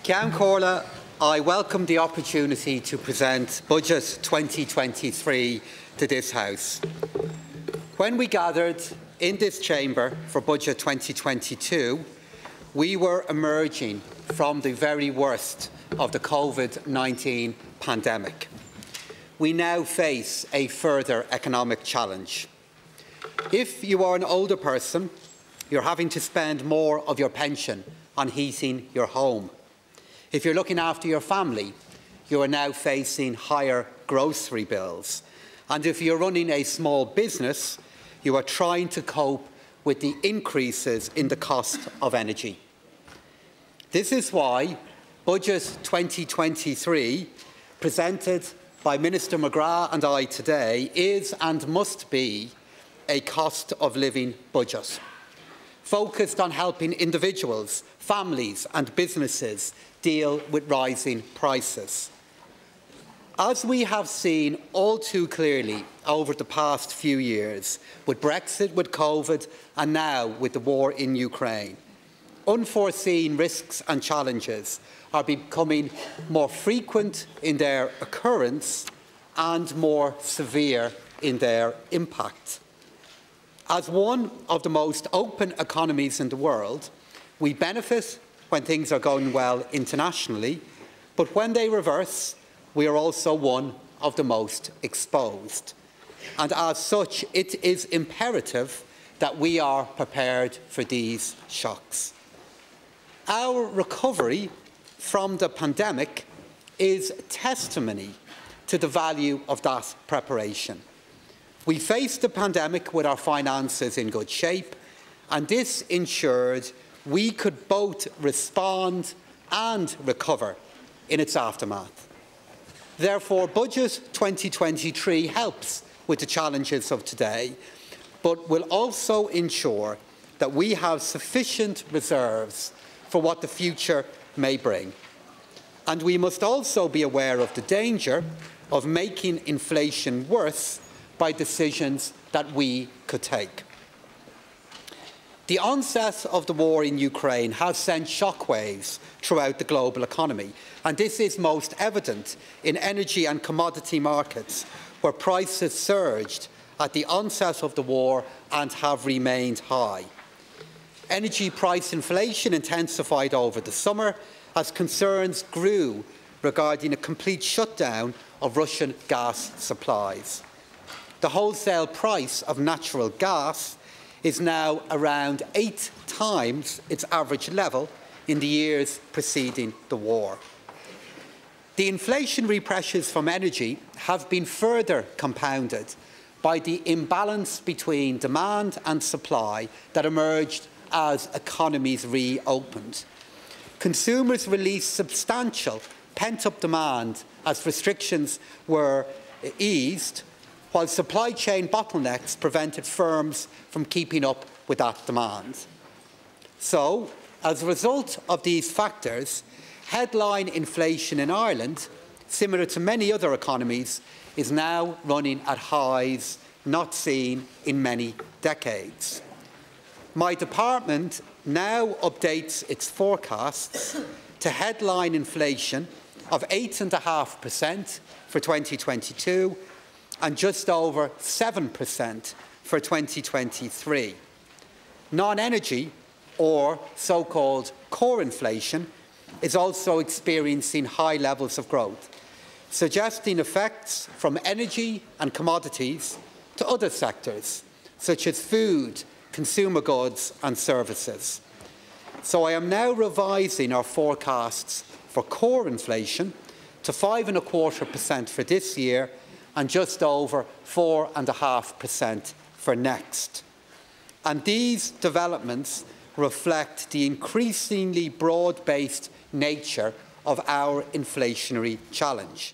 Ceann Comhairle, I welcome the opportunity to present Budget 2023 to this House. When we gathered in this chamber for Budget 2022, we were emerging from the very worst of the COVID-19 pandemic. We now face a further economic challenge. If you are an older person, you're having to spend more of your pension on heating your home. If you're looking after your family, you are now facing higher grocery bills. And if you're running a small business, you are trying to cope with the increases in the cost of energy. This is why Budget 2023, presented by Minister McGrath and I today, is and must be a cost of living budget, focused on helping individuals, families and businesses deal with rising prices. As we have seen all too clearly over the past few years, with Brexit, with COVID and now with the war in Ukraine, unforeseen risks and challenges are becoming more frequent in their occurrence and more severe in their impact. As one of the most open economies in the world, we benefit when things are going well internationally, but when they reverse, we are also one of the most exposed. And as such, it is imperative that we are prepared for these shocks. Our recovery from the pandemic is testimony to the value of that preparation. We faced the pandemic with our finances in good shape, and this ensured we could both respond and recover in its aftermath. Therefore, Budget 2023 helps with the challenges of today, but will also ensure that we have sufficient reserves for what the future may bring. And we must also be aware of the danger of making inflation worse by decisions that we could take. The onset of the war in Ukraine has sent shockwaves throughout the global economy, and this is most evident in energy and commodity markets, where prices surged at the onset of the war and have remained high. Energy price inflation intensified over the summer as concerns grew regarding a complete shutdown of Russian gas supplies. The wholesale price of natural gas is now around 8 times its average level in the years preceding the war. The inflationary pressures from energy have been further compounded by the imbalance between demand and supply that emerged as economies reopened. Consumers released substantial pent-up demand as restrictions were eased, while supply chain bottlenecks prevented firms from keeping up with that demand. So, as a result of these factors, headline inflation in Ireland, similar to many other economies, is now running at highs not seen in many decades. My department now updates its forecasts to headline inflation of 8.5% for 2022 and just over 7% for 2023. Non-energy, or so-called core inflation, is also experiencing high levels of growth, suggesting effects from energy and commodities to other sectors, such as food, consumer goods and services. So I am now revising our forecasts for core inflation to 5.25% for this year and just over 4.5% for next. And these developments reflect the increasingly broad-based nature of our inflationary challenge.